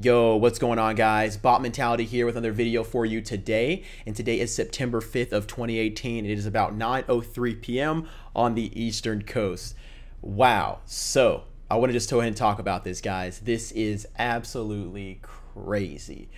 Yo, what's going on, guys? Bot Mentality here with another video for you today. And today is September 5th of 2018. It is about 9:03 p.m. on the Eastern Coast. Wow. So I want to just go ahead and talk about this, guys. This is absolutely crazy.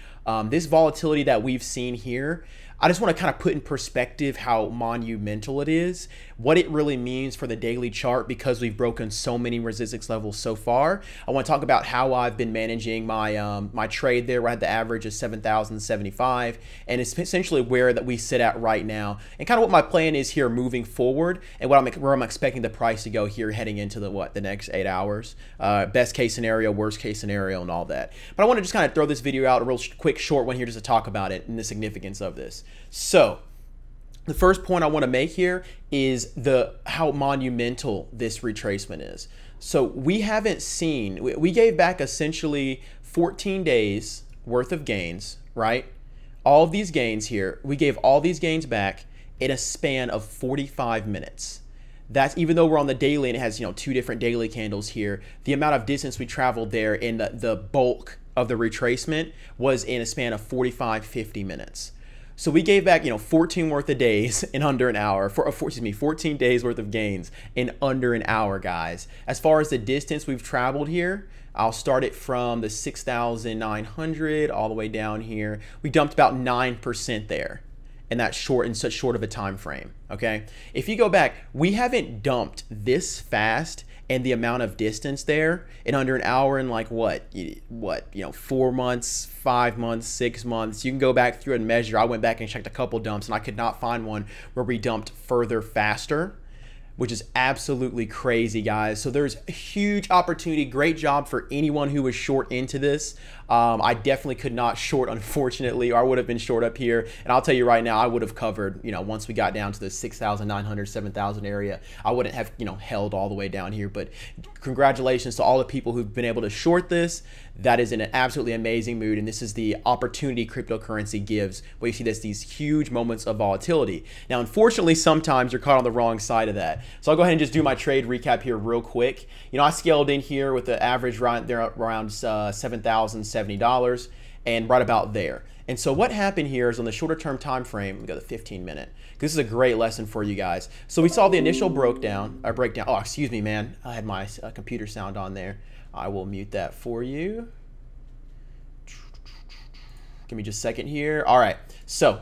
This volatility that we've seen here, I just want to kind of put in perspective how monumental it is, what it really means for the daily chart because we've broken so many resistance levels so far. I want to talk about how I've been managing my my trade there. We're at the average of 7,075, and it's essentially where that we sit at right now, and kind of what my plan is here moving forward, and where I'm expecting the price to go here heading into the next 8 hours. Best case scenario, worst case scenario, and all that. But I want to just kind of throw this video out, a real quick short one here just to talk about it and the significance of this. So the first point I want to make here is how monumental this retracement is. So we haven't seen, we gave back essentially 14 days worth of gains, right? All of these gains here, we gave all these gains back in a span of 45 minutes. That's even though we're on the daily and it has, two different daily candles here, the amount of distance we traveled there in the bulk of the retracement was in a span of 45-50 minutes. So we gave back, 14 worth of days in under an hour, 14 days worth of gains in under an hour, guys. As far as the distance we've traveled here, I'll start it from the 6,900 all the way down here. We dumped about 9% there in such short of a time frame, okay? If you go back, we haven't dumped this fast and the amount of distance there in under an hour in like what 4 months, 5 months, 6 months. You can go back through and measure. I went back and checked a couple dumps and I could not find one where we dumped further faster, which is absolutely crazy, guys. So there's a huge opportunity. Great job for anyone who was short into this. I definitely could not short, unfortunately, or I would have been short up here. And I'll tell you right now, I would have covered, once we got down to the 6,900, 7,000 area, I wouldn't have, held all the way down here. But congratulations to all the people who've been able to short this. That is in an absolutely amazing mood. And this is the opportunity cryptocurrency gives, where you see these huge moments of volatility. Now, unfortunately, sometimes you're caught on the wrong side of that. So I'll go ahead and just do my trade recap here real quick. I scaled in here with the average right there around $7,070 and right about there. And so what happened here is on the shorter term time frame, we go to 15-minute. This is a great lesson for you guys. So we saw the initial breakdown. Oh, excuse me, man. I had my computer sound on there. I will mute that for you. Give me just a second here. All right. So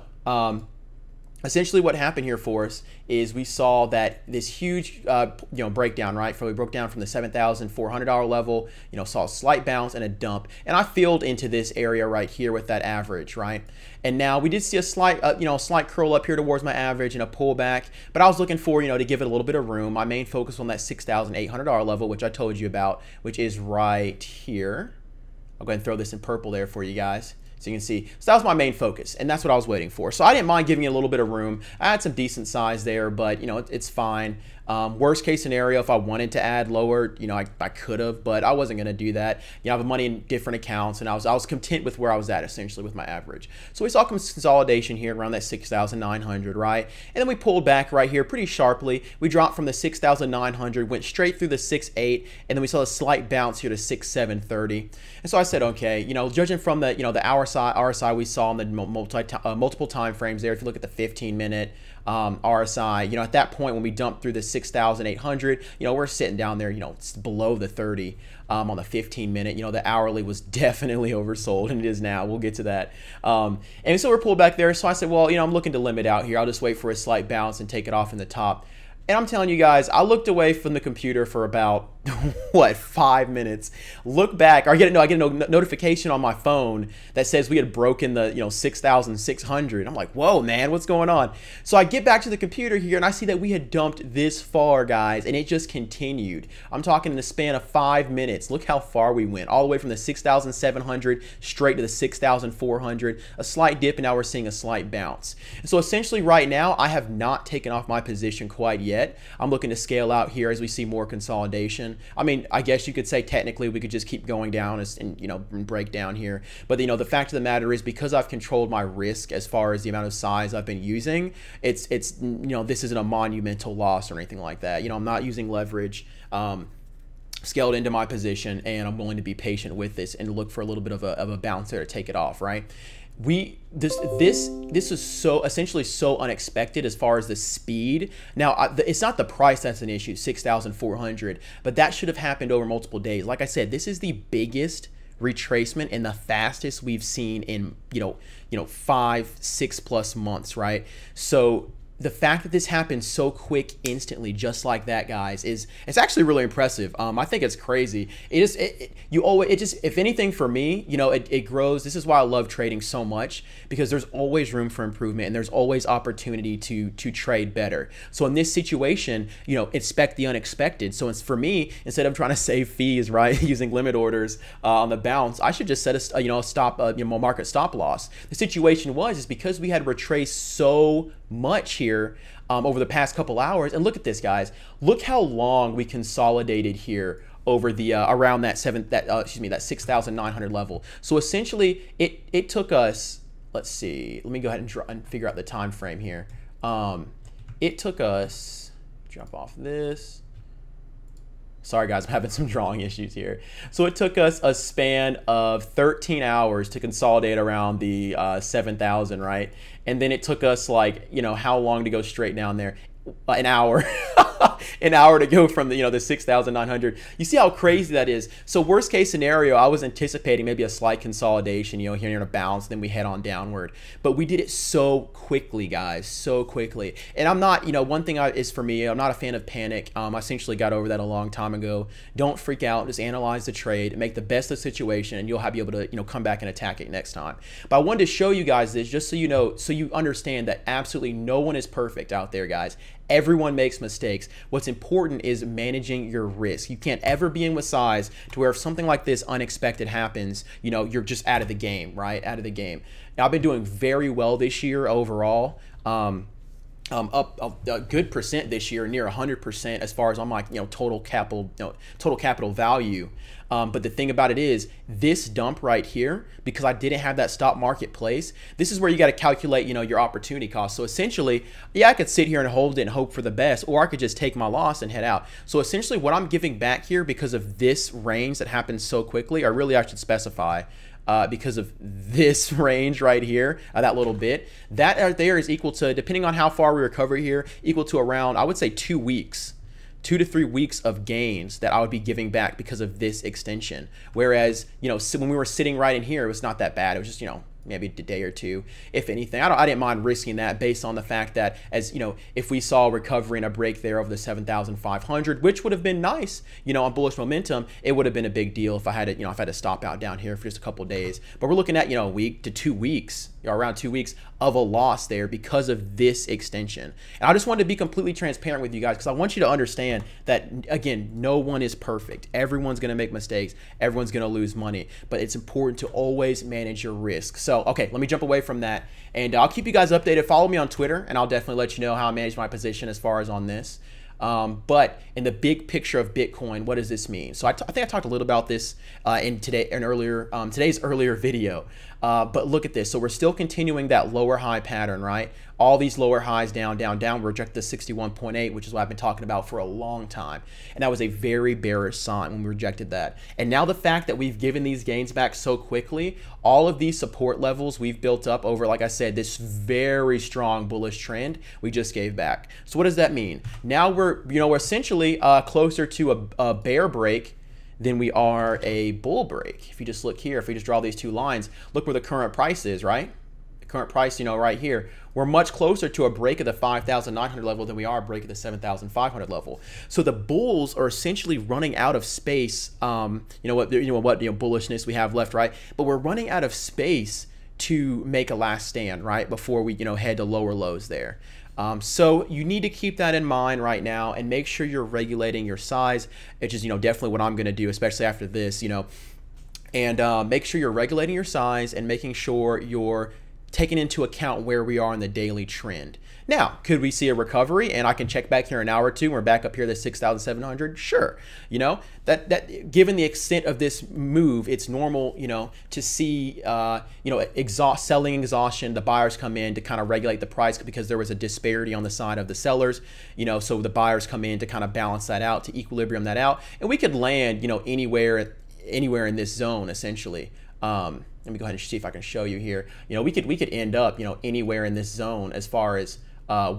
essentially what happened here for us is we saw that this huge breakdown, right? We broke down from the $7,400 level, saw a slight bounce and a dump, and I filled into this area right here with that average, right? And now we did see a slight slight curl up here towards my average and a pullback, but I was looking for to give it a little bit of room. My main focus on that $6,800 level, which I told you about, which is right here. I'll go ahead and throw this in purple there for you guys, so you can see. So that was my main focus, and that's what I was waiting for. So I didn't mind giving it a little bit of room. I had some decent size there, but it's fine. Worst case scenario, if I wanted to add lower, I could have, but I wasn't going to do that. I have money in different accounts, and I was content with where I was at essentially with my average. So we saw consolidation here around that 6,900, right? And then we pulled back right here pretty sharply. We dropped from the 6,900, went straight through the 6.8, and then we saw a slight bounce here to 6,730. And so I said, okay, judging from the the RSI we saw in the multiple time frames there. If you look at the 15-minute RSI, at that point when we dumped through the 6,800, we're sitting down there, it's below the 30 on the 15-minute. The hourly was definitely oversold, and it is now. We'll get to that. And so we're pulled back there. So I said, well, I'm looking to limit out here. I'll just wait for a slight bounce and take it off in the top. And I'm telling you guys, I looked away from the computer for about, 5 minutes. Look back, or I get a notification on my phone that says we had broken the, 6,600. I'm like, whoa, man, what's going on? So I get back to the computer here, and I see that we had dumped this far, guys, and it just continued. I'm talking in the span of 5 minutes. Look how far we went, all the way from the 6,700 straight to the 6,400. A slight dip, and now we're seeing a slight bounce. And so essentially right now, I have not taken off my position quite yet. I'm looking to scale out here as we see more consolidation. I mean, I guess you could say technically we could just keep going down and break down here. But the fact of the matter is, because I've controlled my risk as far as the amount of size I've been using, it's this isn't a monumental loss or anything like that. I'm not using leverage. scaled into my position, and I'm willing to be patient with this and look for a little bit of a bounce there to take it off, right? This is so essentially so unexpected as far as the speed. Now, it's not the price that's an issue, 6,400, but that should have happened over multiple days. Like I said, this is the biggest retracement and the fastest we've seen in 5-6+ months, right? So the fact that this happened so quick, instantly, just like that, guys, it's actually really impressive. I think it's crazy. If anything, for me, it grows. This is why I love trading so much, because there's always room for improvement and there's always opportunity to trade better. So in this situation, expect the unexpected. So it's, for me, instead of trying to save fees, right, using limit orders on the bounce, I should just set a market stop loss. The situation is because we had retraced so much here over the past couple hours, and look at this, guys. Look how long we consolidated here over the around that 6,900 level. So essentially, it took us. Let's see. Let me go ahead and figure out the time frame here. It took us. Jump off this. Sorry, guys, I'm having some drawing issues here. So it took us a span of 13 hours to consolidate around the 7,000, right? And then it took us, like, how long to go straight down there? An hour. An hour to go from the 6,900. You see how crazy that is. So worst case scenario, I was anticipating maybe a slight consolidation, here in a bounce, then we head on downward. But we did it so quickly, guys, so quickly. And I'm not, one thing is, for me, I'm not a fan of panic. I essentially got over that a long time ago. Don't freak out. Just analyze the trade, make the best of the situation, and you'll be able to come back and attack it next time. But I wanted to show you guys this just so you understand that absolutely no one is perfect out there, guys. Everyone makes mistakes. What's important is managing your risk. You can't ever be in with size to where if something like this unexpected happens, you're just out of the game, right? Out of the game. Now, I've been doing very well this year overall. Up a good percent this year, near 100% as far as on my total capital value. But the thing about it is, this dump right here, because I didn't have that stop market place, this is where you got to calculate your opportunity cost. So essentially, yeah, I could sit here and hold it and hope for the best, or I could just take my loss and head out. So essentially, what I'm giving back here because of this range that happens so quickly, or really I should specify, because of this range right here, that little bit, that right there is equal to, depending on how far we recover here, equal to around, I would say, 2 weeks. 2 to 3 weeks of gains that I would be giving back because of this extension. Whereas, when we were sitting right in here, it was not that bad. It was just, maybe a day or two, if anything. I didn't mind risking that based on the fact that, as if we saw a recovery and a break there of the 7,500, which would have been nice, on bullish momentum, it would have been a big deal if I had to, if I had to stop out down here for just a couple of days. But we're looking at, a week to 2 weeks, around 2 weeks of a loss there because of this extension. And I just wanted to be completely transparent with you guys, because I want you to understand that, again, no one is perfect. Everyone's going to make mistakes. Everyone's going to lose money. But it's important to always manage your risk. So, okay, let me jump away from that, and I'll keep you guys updated. Follow me on Twitter, and I'll definitely let you know how I manage my position as far as on this. But in the big picture of Bitcoin, what does this mean? So I think I talked a little about this in today's earlier video. But look at this. So we're still continuing that lower high pattern, right? All these lower highs down, down, down. We reject the 61.8, which is what I've been talking about for a long time. And that was a very bearish sign when we rejected that. And now the fact that we've given these gains back so quickly, all of these support levels we've built up over, like I said, this very strong bullish trend we just gave back. So what does that mean? Now we're essentially closer to a bear break than we are a bull break. If you just look here, if we just draw these two lines, look where the current price is, right? The current price, right here, we're much closer to a break of the 5,900 level than we are a break of the 7,500 level. So the bulls are essentially running out of space. What bullishness we have left, right? But we're running out of space to make a last stand, right? Before we, head to lower lows there. So you need to keep that in mind right now and make sure you're regulating your size, which is, definitely what I'm going to do, especially after this, and make sure you're regulating your size and making sure you're taking into account where we are in the daily trend. Now, could we see a recovery and I can check back here in an hour or two and we're back up here to 6,700? Sure. You know, that given the extent of this move, it's normal, you know, to see, you know, selling exhaustion, the buyers come in to kind of regulate the price because there was a disparity on the side of the sellers, you know, so the buyers come in to kind of balance that out, to equilibrium that out. And we could land, you know, anywhere in this zone, essentially. Let me go ahead and see if I can show you here. You know, we could end up, you know, anywhere in this zone as far as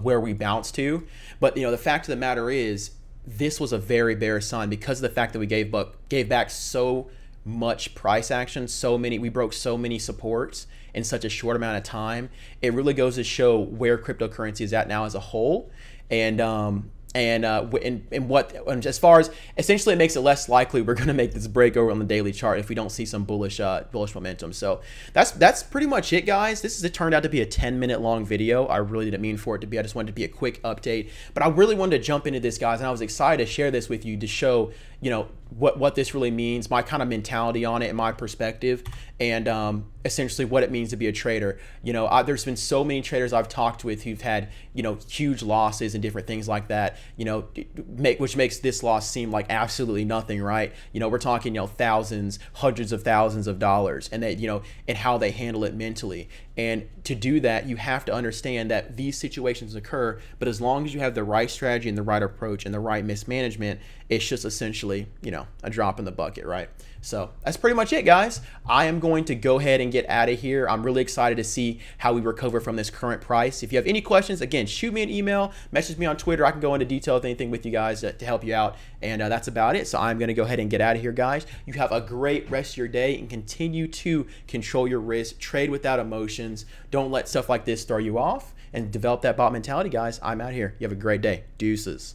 where we bounce to. But, you know, the fact of the matter is, this was a very bearish sign because of the fact that we gave back so much price action, we broke so many supports in such a short amount of time. It really goes to show where cryptocurrency is at now as a whole. And as far as essentially, it makes it less likely we're going to make this breakover on the daily chart if we don't see some bullish momentum. So that's pretty much it, guys. It turned out to be a 10-minute long video. I really didn't mean for it to be. I just wanted to be a quick update, but I really wanted to jump into this, guys, and I was excited to share this with you to show, you know, what this really means, my kind of mentality on it and my perspective, and essentially what it means to be a trader. You know, there's been so many traders I've talked with who've had, you know, huge losses and different things like that, you know, which makes this loss seem like absolutely nothing, right? You know, we're talking, you know, thousands, hundreds of thousands of dollars, and that, you know, and how they handle it mentally. And to do that, you have to understand that these situations occur, but as long as you have the right strategy and the right approach and the right mismanagement, it's just essentially, you know, a drop in the bucket, right? So that's pretty much it, guys. I am going to go ahead and get out of here. I'm really excited to see how we recover from this current price. If you have any questions, again, shoot me an email, message me on Twitter. I can go into detail with anything with you guys to help you out. And that's about it. So I'm going to go ahead and get out of here, guys. You have a great rest of your day and continue to control your risk, trade without emotions. Don't let stuff like this throw you off, and develop that bot mentality, guys. I'm out here. You have a great day. Deuces.